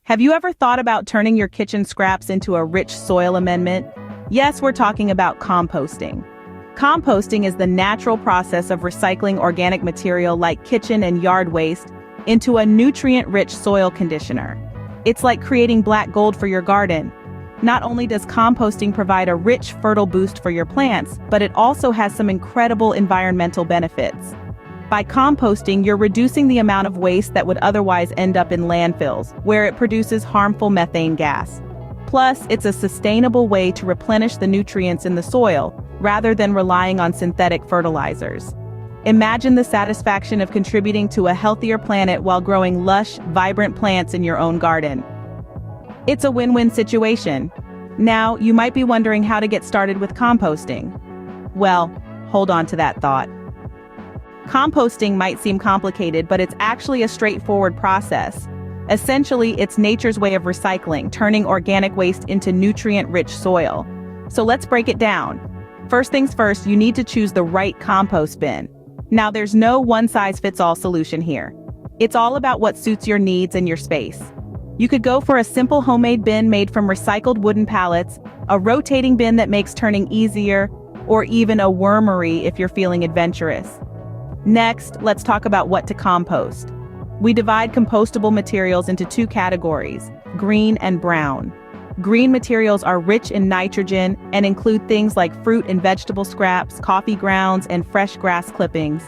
Have you ever thought about turning your kitchen scraps into a rich soil amendment? Yes, we're talking about composting. Composting is the natural process of recycling organic material like kitchen and yard waste into a nutrient-rich soil conditioner. It's like creating black gold for your garden. Not only does composting provide a rich, fertile boost for your plants, but it also has some incredible environmental benefits. By composting, you're reducing the amount of waste that would otherwise end up in landfills, where it produces harmful methane gas. Plus, it's a sustainable way to replenish the nutrients in the soil, rather than relying on synthetic fertilizers. Imagine the satisfaction of contributing to a healthier planet while growing lush, vibrant plants in your own garden. It's a win-win situation. Now, you might be wondering how to get started with composting. Well, hold on to that thought. Composting might seem complicated, but it's actually a straightforward process. Essentially, it's nature's way of recycling, turning organic waste into nutrient-rich soil. So let's break it down. First things first, you need to choose the right compost bin. Now, there's no one-size-fits-all solution here. It's all about what suits your needs and your space. You could go for a simple homemade bin made from recycled wooden pallets, a rotating bin that makes turning easier, or even a wormery if you're feeling adventurous. Next, let's talk about what to compost. We divide compostable materials into two categories, green and brown. Green materials are rich in nitrogen and include things like fruit and vegetable scraps, coffee grounds, and fresh grass clippings.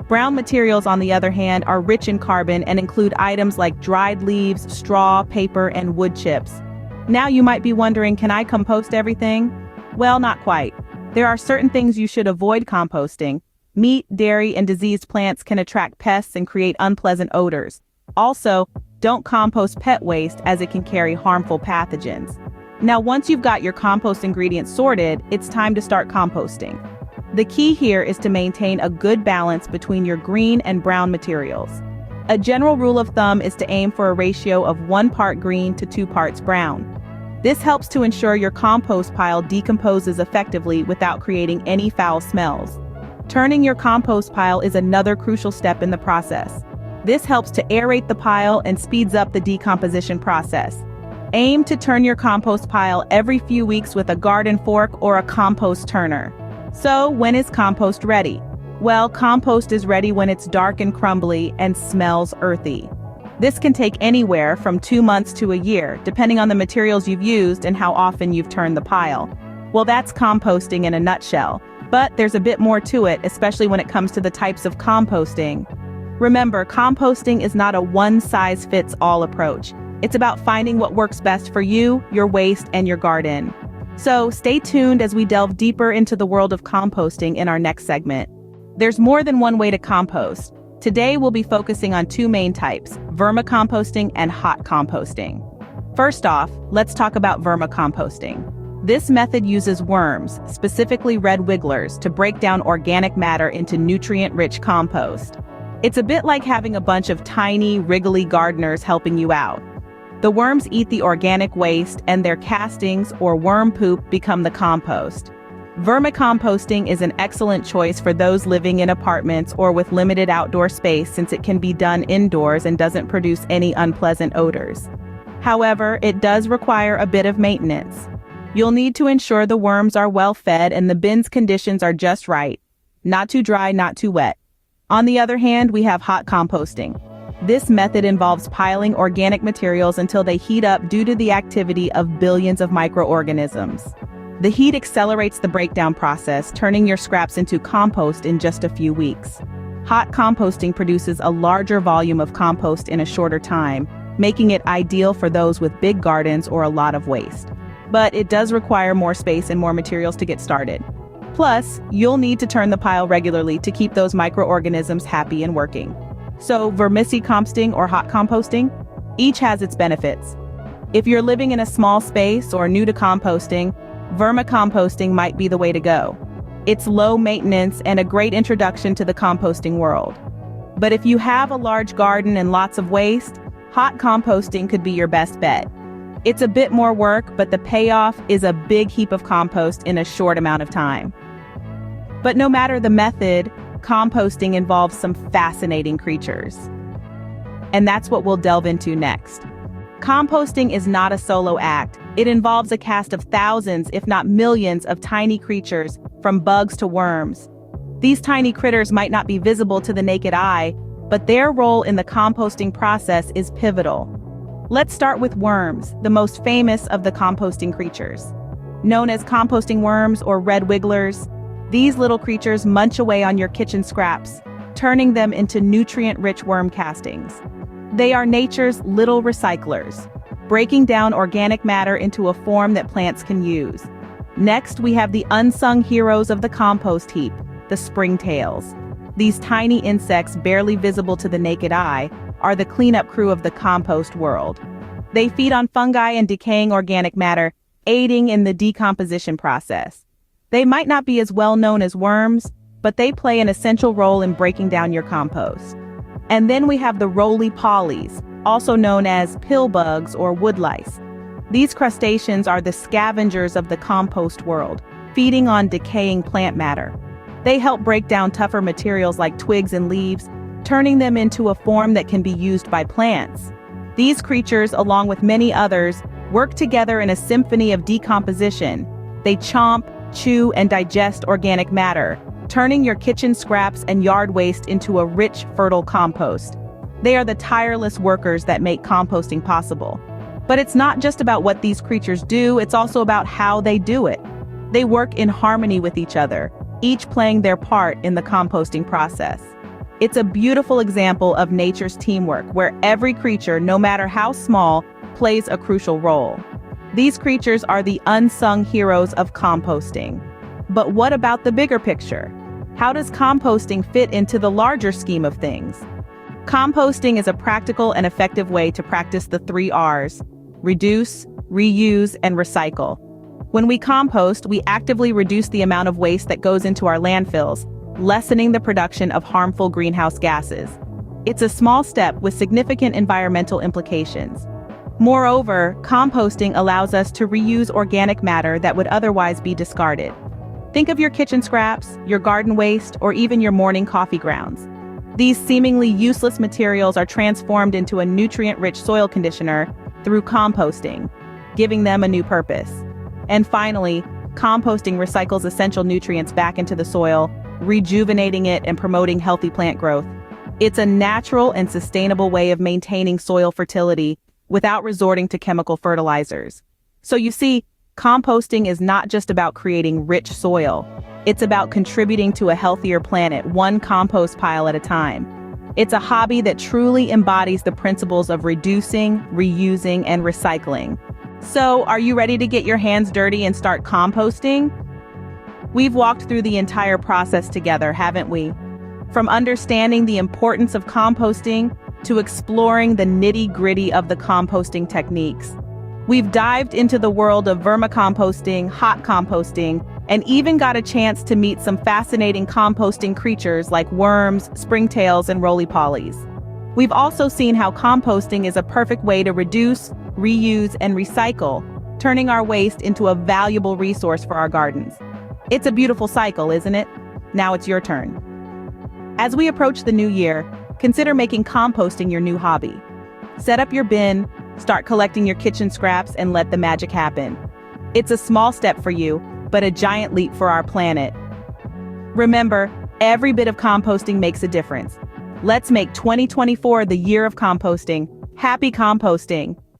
Brown materials, on the other hand, are rich in carbon and include items like dried leaves, straw, paper, and wood chips. Now you might be wondering, can I compost everything? Well, not quite. There are certain things you should avoid composting. Meat, dairy, and diseased plants can attract pests and create unpleasant odors. Also, don't compost pet waste as it can carry harmful pathogens. Now, once you've got your compost ingredients sorted, it's time to start composting. The key here is to maintain a good balance between your green and brown materials. A general rule of thumb is to aim for a ratio of 1 part green to 2 parts brown. This helps to ensure your compost pile decomposes effectively without creating any foul smells. Turning your compost pile is another crucial step in the process. This helps to aerate the pile and speeds up the decomposition process. Aim to turn your compost pile every few weeks with a garden fork or a compost turner. So, when is compost ready? Well, compost is ready when it's dark and crumbly and smells earthy. This can take anywhere from 2 months to a year, depending on the materials you've used and how often you've turned the pile. Well, that's composting in a nutshell. But there's a bit more to it, especially when it comes to the types of composting. Remember, composting is not a one-size-fits-all approach. It's about finding what works best for you, your waste, and your garden. So stay tuned as we delve deeper into the world of composting in our next segment. There's more than one way to compost. Today we'll be focusing on 2 main types, vermicomposting and hot composting. First off, let's talk about vermicomposting. This method uses worms, specifically red wigglers, to break down organic matter into nutrient-rich compost. It's a bit like having a bunch of tiny, wriggly gardeners helping you out. The worms eat the organic waste, and their castings or worm poop become the compost. Vermicomposting is an excellent choice for those living in apartments or with limited outdoor space, since it can be done indoors and doesn't produce any unpleasant odors. However, it does require a bit of maintenance. You'll need to ensure the worms are well fed and the bin's conditions are just right. Not too dry, not too wet. On the other hand, we have hot composting. This method involves piling organic materials until they heat up due to the activity of billions of microorganisms. The heat accelerates the breakdown process, turning your scraps into compost in just a few weeks. Hot composting produces a larger volume of compost in a shorter time, making it ideal for those with big gardens or a lot of waste. But it does require more space and more materials to get started. Plus, you'll need to turn the pile regularly to keep those microorganisms happy and working. So, vermicomposting or hot composting? Each has its benefits. If you're living in a small space or new to composting, vermicomposting might be the way to go. It's low maintenance and a great introduction to the composting world. But if you have a large garden and lots of waste, hot composting could be your best bet. It's a bit more work, but the payoff is a big heap of compost in a short amount of time. But no matter the method, composting involves some fascinating creatures. And that's what we'll delve into next. Composting is not a solo act. It involves a cast of thousands, if not millions, of tiny creatures, from bugs to worms. These tiny critters might not be visible to the naked eye, but their role in the composting process is pivotal. Let's start with worms, the most famous of the composting creatures. Known as composting worms or red wigglers, these little creatures munch away on your kitchen scraps, turning them into nutrient-rich worm castings. They are nature's little recyclers, breaking down organic matter into a form that plants can use. Next, we have the unsung heroes of the compost heap, the springtails. These tiny insects, barely visible to the naked eye, are the cleanup crew of the compost world. They feed on fungi and decaying organic matter, aiding in the decomposition process. They might not be as well known as worms, but they play an essential role in breaking down your compost. And then we have the roly-polies, also known as pill bugs or woodlice. These crustaceans are the scavengers of the compost world, feeding on decaying plant matter. They help break down tougher materials like twigs and leaves, turning them into a form that can be used by plants. These creatures, along with many others, work together in a symphony of decomposition. They chomp, chew, and digest organic matter, turning your kitchen scraps and yard waste into a rich, fertile compost. They are the tireless workers that make composting possible. But it's not just about what these creatures do, it's also about how they do it. They work in harmony with each other, each playing their part in the composting process. It's a beautiful example of nature's teamwork, where every creature, no matter how small, plays a crucial role. These creatures are the unsung heroes of composting. But what about the bigger picture? How does composting fit into the larger scheme of things? Composting is a practical and effective way to practice the 3 R's: reduce, reuse, and recycle. When we compost, we actively reduce the amount of waste that goes into our landfills, lessening the production of harmful greenhouse gases. It's a small step with significant environmental implications. Moreover, composting allows us to reuse organic matter that would otherwise be discarded. Think of your kitchen scraps, your garden waste, or even your morning coffee grounds. These seemingly useless materials are transformed into a nutrient-rich soil conditioner through composting, giving them a new purpose. And finally, composting recycles essential nutrients back into the soil, rejuvenating it and promoting healthy plant growth. It's a natural and sustainable way of maintaining soil fertility without resorting to chemical fertilizers. So you see, composting is not just about creating rich soil. It's about contributing to a healthier planet, one compost pile at a time. It's a hobby that truly embodies the principles of reducing, reusing, and recycling. So, are you ready to get your hands dirty and start composting? We've walked through the entire process together, haven't we? From understanding the importance of composting to exploring the nitty-gritty of the composting techniques. We've dived into the world of vermicomposting, hot composting, and even got a chance to meet some fascinating composting creatures like worms, springtails, and roly-polies. We've also seen how composting is a perfect way to reduce, reuse, and recycle, turning our waste into a valuable resource for our gardens. It's a beautiful cycle, isn't it? Now it's your turn. As we approach the new year, consider making composting your new hobby. Set up your bin, start collecting your kitchen scraps, and let the magic happen. It's a small step for you, but a giant leap for our planet. Remember, every bit of composting makes a difference. Let's make 2024 the year of composting. Happy composting!